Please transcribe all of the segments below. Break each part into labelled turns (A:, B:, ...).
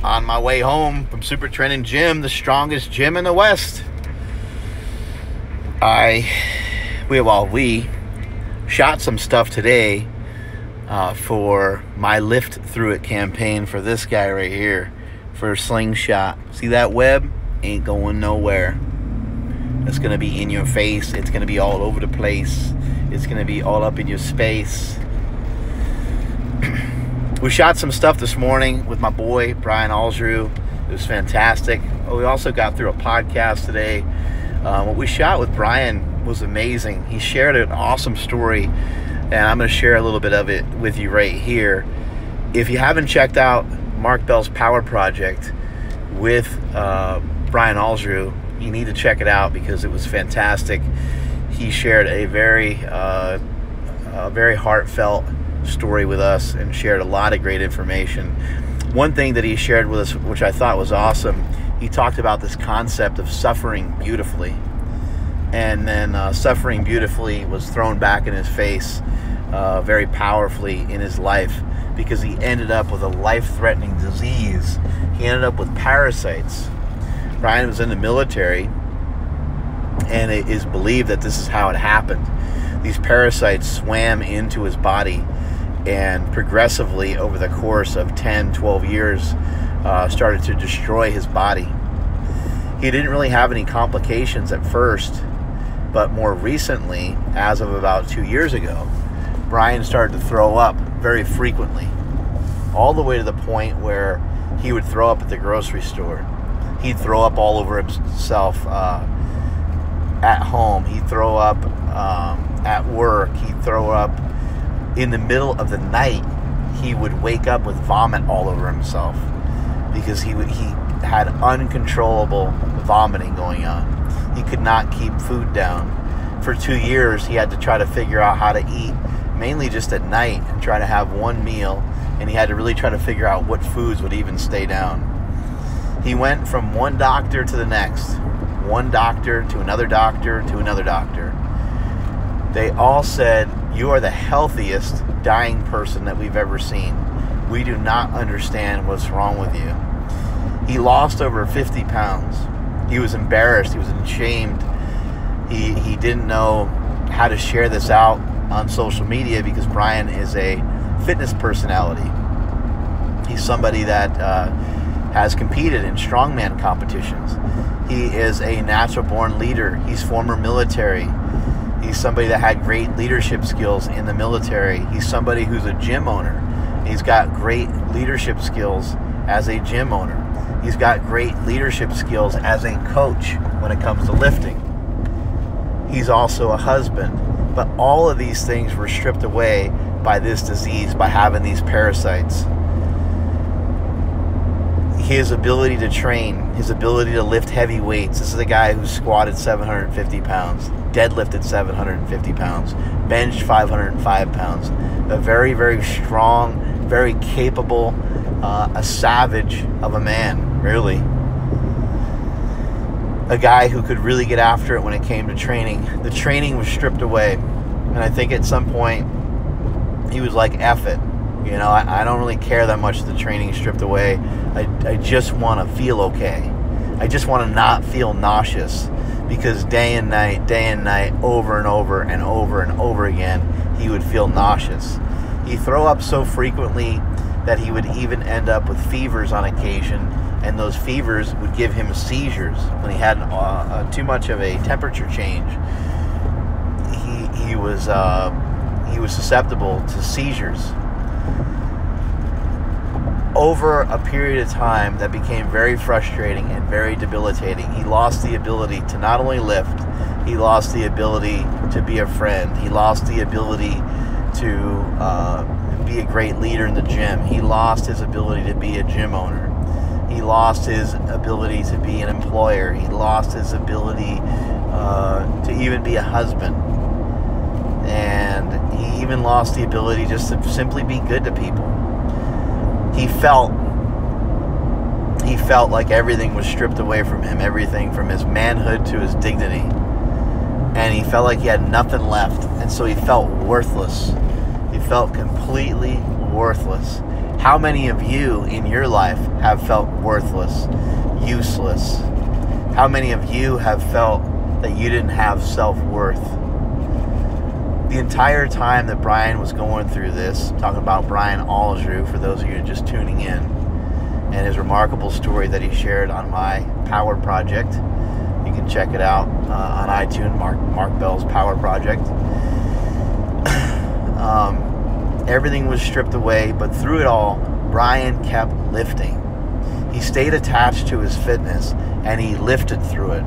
A: on my way home from Super Training Gym, the strongest gym in the West. We shot some stuff today for my Lift Through It campaign for this guy right here, for Slingshot. See that web? Ain't going nowhere. It's going to be in your face. It's going to be all over the place. It's going to be all up in your space. We shot some stuff this morning with my boy, Brian Alsrew. It was fantastic. We also got through a podcast today. What we shot with Brian was amazing. He shared an awesome story, and I'm going to share a little bit of it with you right here. If you haven't checked out Mark Bell's Power Project with Brian Alsrew, you need to check it out because it was fantastic. He shared a very heartfelt story with us and shared a lot of great information. One thing that he shared with us, which I thought was awesome, he talked about this concept of suffering beautifully. And then suffering beautifully was thrown back in his face very powerfully in his life, because he ended up with a life-threatening disease. He ended up with parasites. Brian was in the military, and it is believed that this is how it happened. These parasites swam into his body, and progressively over the course of 10, 12 years started to destroy his body. He didn't really have any complications at first, but more recently, as of about 2 years ago, Brian started to throw up very frequently, all the way to the point where he would throw up at the grocery store. He'd throw up all over himself at home. He'd throw up at work. He'd throw up in the middle of the night. He would wake up with vomit all over himself because he had uncontrollable vomiting going on. He could not keep food down. For 2 years, he had to try to figure out how to eat, mainly just at night, and try to have one meal, and he had to really try to figure out what foods would even stay down. He went from one doctor to the next, one doctor to another doctor to another doctor. They all said, "You are the healthiest dying person that we've ever seen. We do not understand what's wrong with you." He lost over 50 pounds. He was embarrassed. He was ashamed. He didn't know how to share this out on social media because Brian is a fitness personality. He's somebody that has competed in strongman competitions. He is a natural-born leader. He's former military. He's somebody that had great leadership skills in the military. He's somebody who's a gym owner. He's got great leadership skills as a gym owner. He's got great leadership skills as a coach when it comes to lifting. He's also a husband. But all of these things were stripped away by this disease, by having these parasites. His ability to train, his ability to lift heavy weights. This is a guy who squatted 750 pounds, deadlifted 750 pounds, benched 505 pounds. A very, very strong, very capable, a savage of a man, really. A guy who could really get after it when it came to training. The training was stripped away. And I think at some point, he was like, F it. You know, I don't really care that much the training stripped away. I just want to feel okay. I just want to not feel nauseous, because day and night, over and over and over and over again, he would feel nauseous. He'd throw up so frequently that he would even end up with fevers on occasion, and those fevers would give him seizures when he had too much of a temperature change. He was susceptible to seizures. Over a period of time that became very frustrating and very debilitating, he lost the ability to not only lift, he lost the ability to be a friend, he lost the ability to be a great leader in the gym, he lost his ability to be a gym owner, he lost his ability to be an employer, he lost his ability to even be a husband, and he even lost the ability just to simply be good to people. He felt like everything was stripped away from him, everything from his manhood to his dignity. And he felt like he had nothing left. And so he felt worthless. He felt completely worthless. How many of you in your life have felt worthless, useless? How many of you have felt that you didn't have self-worth? The entire time that Brian was going through this, talking about Brian Allsrue, for those of you just tuning in, and his remarkable story that he shared on my Power Project. You can check it out on iTunes, Mark Bell's Power Project. Everything was stripped away, but through it all, Brian kept lifting. He stayed attached to his fitness, and he lifted through it.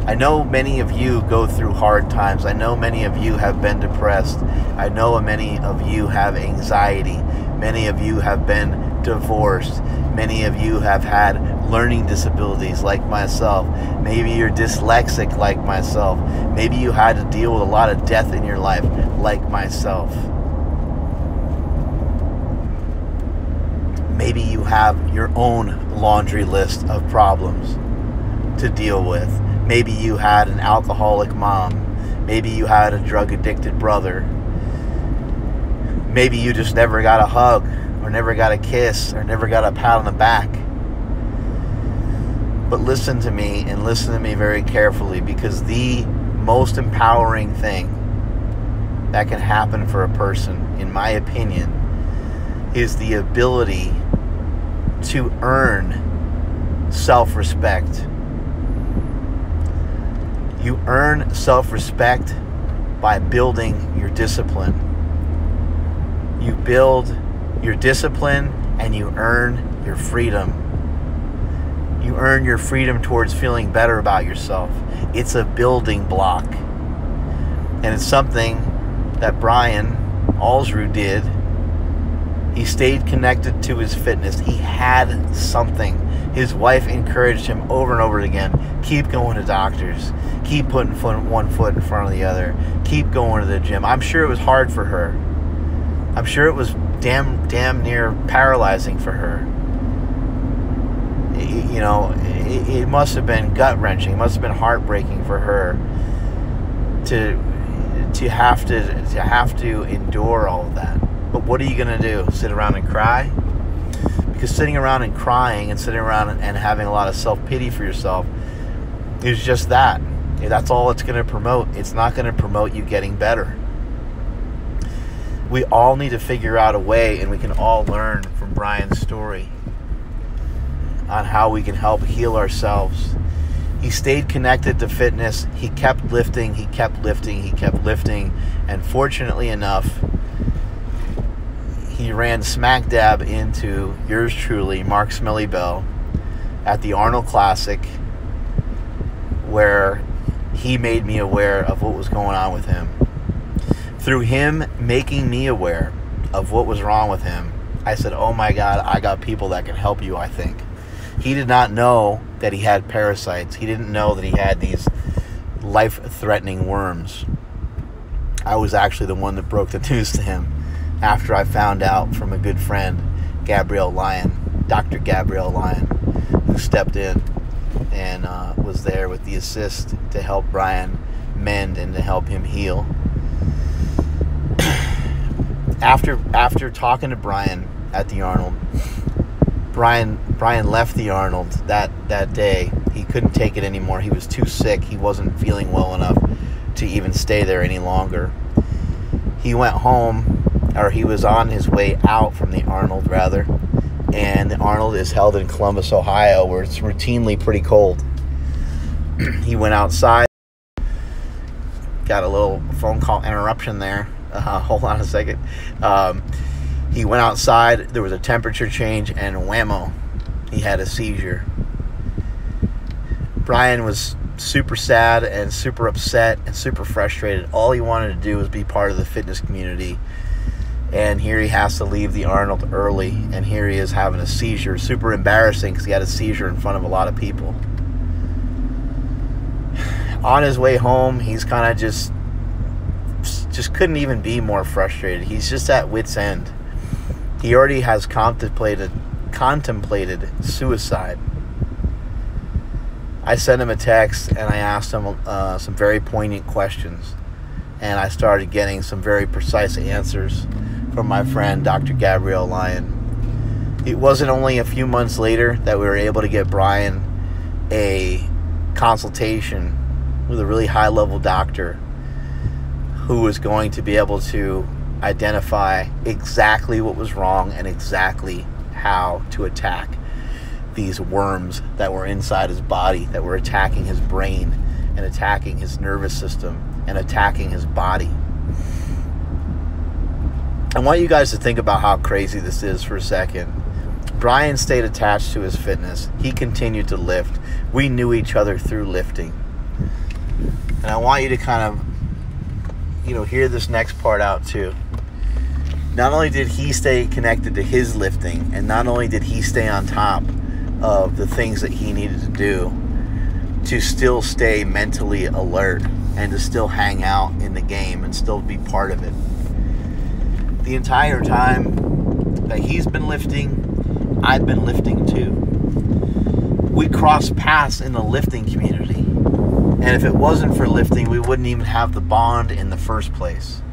A: I know many of you go through hard times. I know many of you have been depressed. I know many of you have anxiety. Many of you have been divorced. Many of you have had learning disabilities like myself. Maybe you're dyslexic like myself. Maybe you had to deal with a lot of death in your life like myself. Maybe you have your own laundry list of problems to deal with. Maybe you had an alcoholic mom. Maybe you had a drug-addicted brother. Maybe you just never got a hug, or never got a kiss, or never got a pat on the back. But listen to me, and listen to me very carefully, because the most empowering thing that can happen for a person, in my opinion, is the ability to earn self-respect. You earn self-respect by building your discipline. You build your discipline and you earn your freedom. You earn your freedom towards feeling better about yourself. It's a building block. And it's something that Brian Allsrue did. He stayed connected to his fitness. He had something. His wife encouraged him over and over again. Keep going to doctors. Keep putting one foot in front of the other. Keep going to the gym. I'm sure it was hard for her. I'm sure it was damn near paralyzing for her. It must have been gut-wrenching. It must have been heartbreaking for her to have to endure all of that. But what are you going to do? Sit around and cry? Because sitting around and crying and sitting around and having a lot of self-pity for yourself is just that. That's all it's going to promote. It's not going to promote you getting better. We all need to figure out a way, and we can all learn from Brian's story on how we can help heal ourselves. He stayed connected to fitness. He kept lifting. He kept lifting. He kept lifting. And fortunately enough, he ran smack dab into yours truly, Mark Smelly Bell, at the Arnold Classic, where he made me aware of what was going on with him. Through him making me aware of what was wrong with him, I said, oh my God, I got people that can help you, I think. He did not know that he had parasites. He didn't know that he had these life-threatening worms. I was actually the one that broke the news to him after I found out from a good friend, Gabrielle Lyon, Dr. Gabrielle Lyon, who stepped in and was there with the assist to help Brian mend and to help him heal. After talking to Brian at the Arnold, Brian left the Arnold that day. He couldn't take it anymore. He was too sick. He wasn't feeling well enough to even stay there any longer. He went home, or he was on his way out from the Arnold, rather. And the Arnold is held in Columbus, Ohio, where it's routinely pretty cold. He went outside. Got a little phone call interruption there. Hold on a second. He went outside. There was a temperature change, and whammo, he had a seizure. Brian was super sad and super upset and super frustrated. All he wanted to do was be part of the fitness community. And here he has to leave the Arnold early, and here he is having a seizure. Super embarrassing because he had a seizure in front of a lot of people. On his way home, he's kind of just couldn't even be more frustrated. He's just at wit's end. He already has contemplated suicide. I sent him a text and I asked him some very poignant questions, and I started getting some very precise answers from my friend Dr. Gabrielle Lyon. It wasn't only a few months later that we were able to get Brian a consultation with a really high-level doctor who was going to be able to identify exactly what was wrong and exactly how to attack these worms that were inside his body, that were attacking his brain and attacking his nervous system and attacking his body. I want you guys to think about how crazy this is for a second. Brian stayed attached to his fitness. He continued to lift. We knew each other through lifting. And I want you to kind of, hear this next part out too. Not only did he stay connected to his lifting, and not only did he stay on top of the things that he needed to do to still stay mentally alert and to still hang out in the game and still be part of it. The entire time that he's been lifting, I've been lifting too. We crossed paths in the lifting community. And if it wasn't for lifting, we wouldn't even have the bond in the first place.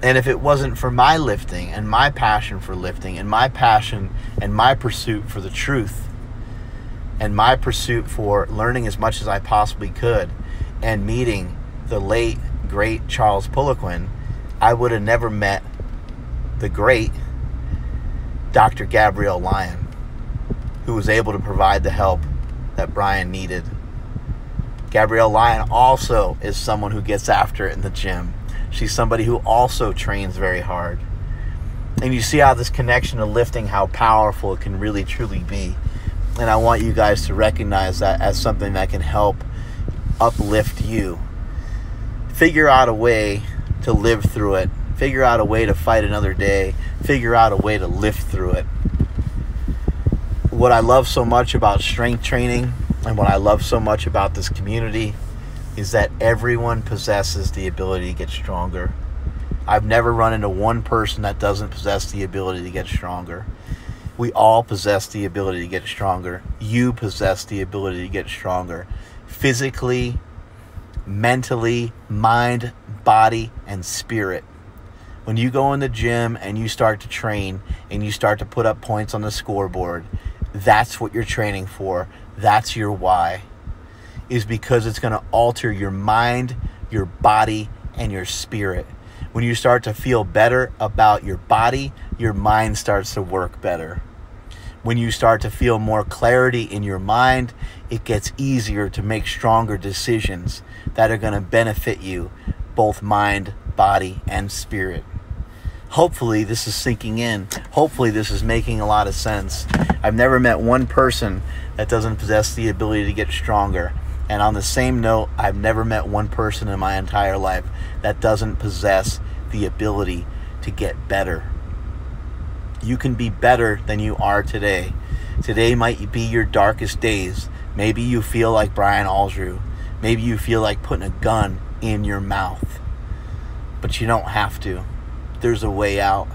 A: And if it wasn't for my lifting and my passion for lifting and my passion and my pursuit for the truth and my pursuit for learning as much as I possibly could and meeting the late, great Charles Poliquin, I would have never met the great Dr. Gabrielle Lyon, who was able to provide the help that Brian needed. Gabrielle Lyon also is someone who gets after it in the gym. She's somebody who also trains very hard. And you see how this connection to lifting, how powerful it can really truly be. And I want you guys to recognize that as something that can help uplift you. Figure out a way to live through it. Figure out a way to fight another day. Figure out a way to lift through it. What I love so much about strength training and what I love so much about this community is that everyone possesses the ability to get stronger. I've never run into one person that doesn't possess the ability to get stronger. We all possess the ability to get stronger. You possess the ability to get stronger. Physically, mentally, mind, body, and spirit. When you go in the gym and you start to train and you start to put up points on the scoreboard, that's what you're training for. That's your why. Is because it's going to alter your mind, your body, and your spirit. When you start to feel better about your body, your mind starts to work better. When you start to feel more clarity in your mind, it gets easier to make stronger decisions that are going to benefit you, both mind, body, and spirit. Hopefully this is sinking in. Hopefully this is making a lot of sense. I've never met one person that doesn't possess the ability to get stronger. And on the same note, I've never met one person in my entire life that doesn't possess the ability to get better. You can be better than you are today. Today might be your darkest days. Maybe you feel like Brian Aldrew. Maybe you feel like putting a gun in your mouth. But you don't have to. There's a way out.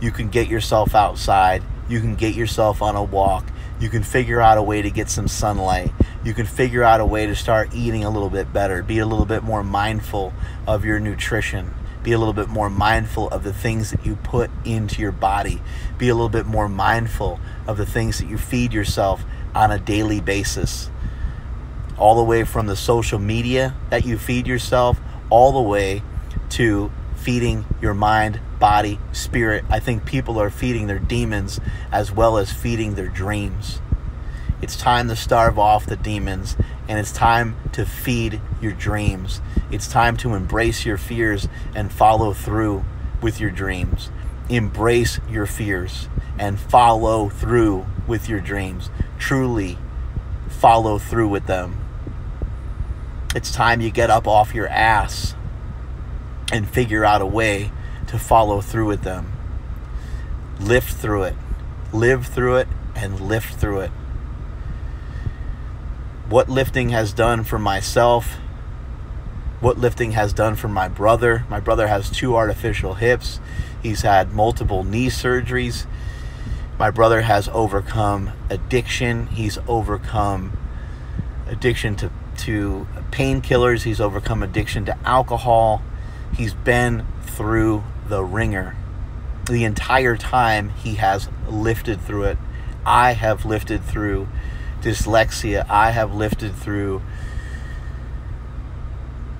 A: You can get yourself outside. You can get yourself on a walk. You can figure out a way to get some sunlight. You can figure out a way to start eating a little bit better. Be a little bit more mindful of your nutrition. Be a little bit more mindful of the things that you put into your body. Be a little bit more mindful of the things that you feed yourself on a daily basis. All the way from the social media that you feed yourself, all the way to feeding your mind, body, spirit. I think people are feeding their demons as well as feeding their dreams. It's time to starve off the demons, and it's time to feed your dreams. It's time to embrace your fears and follow through with your dreams. Embrace your fears and follow through with your dreams. Truly follow through with them. It's time you get up off your ass and figure out a way to follow through with them. Lift through it. Live through it and lift through it. What lifting has done for myself, what lifting has done for my brother. My brother has 2 artificial hips. He's had multiple knee surgeries. My brother has overcome addiction. He's overcome addiction to painkillers. He's overcome addiction to alcohol. He's been through the ringer. the entire time he has lifted through it. I have lifted through dyslexia. I have lifted through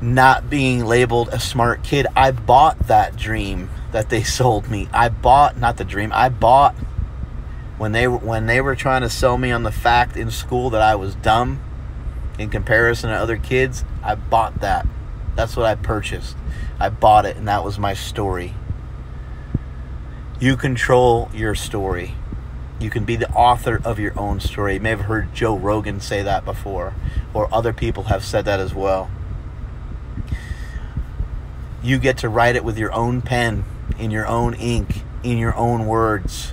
A: not being labeled a smart kid. I bought that dream that they sold me. I bought, not the dream, I bought when they were trying to sell me on the fact in school that I was dumb in comparison to other kids. I bought that. That's what I purchased. I bought it, and that was my story. You control your story. You can be the author of your own story. You may have heard Joe Rogan say that before, or other people have said that as well. You get to write it with your own pen, in your own ink, in your own words.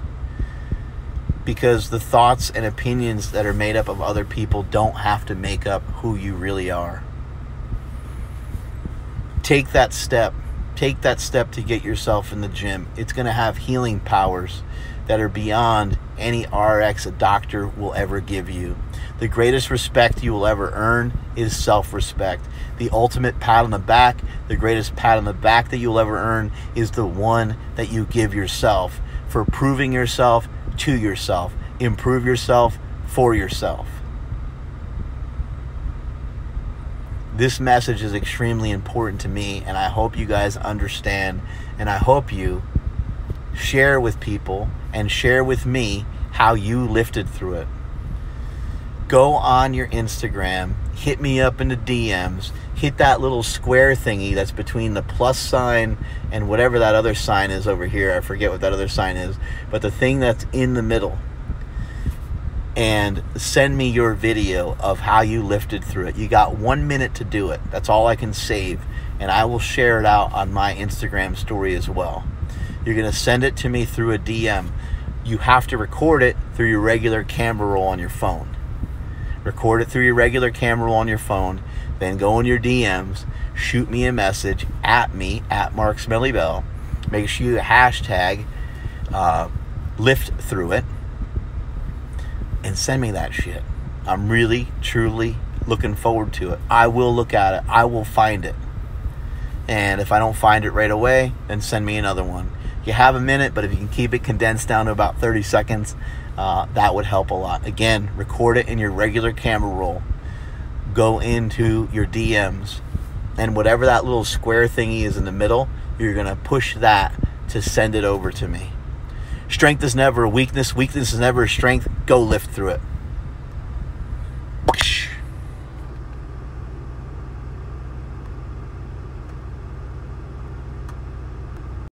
A: Because the thoughts and opinions that are made up of other people don't have to make up who you really are. Take that step. Take that step to get yourself in the gym. It's going to have healing powers that are beyond any RX a doctor will ever give you. The greatest respect you will ever earn is self-respect. The ultimate pat on the back, the greatest pat on the back that you'll ever earn is the one that you give yourself for proving yourself to yourself. Improve yourself for yourself. This message is extremely important to me, and I hope you guys understand, and I hope you share with people and share with me how you lifted through it. Go on your Instagram, hit me up in the DMs, hit that little square thingy that's between the plus sign and whatever that other sign is over here. I forget what that other sign is, but the thing that's in the middle. And send me your video of how you lifted through it. You got 1 minute to do it. That's all I can save. And I will share it out on my Instagram story as well. You're going to send it to me through a DM. You have to record it through your regular camera roll on your phone. Record it through your regular camera roll on your phone. Then go in your DMs. Shoot me a message at me, at Mark Smelly Bell. Make sure you hashtag lift through it. And send me that shit. I'm really, truly looking forward to it. I will look at it. I will find it. And if I don't find it right away, then send me another one. You have a minute, but if you can keep it condensed down to about 30 seconds, that would help a lot. Again, record it in your regular camera roll. Go into your DMs. And whatever that little square thingy is in the middle, you're going to push that to send it over to me. Strength is never a weakness. Weakness is never a strength. Go lift through it.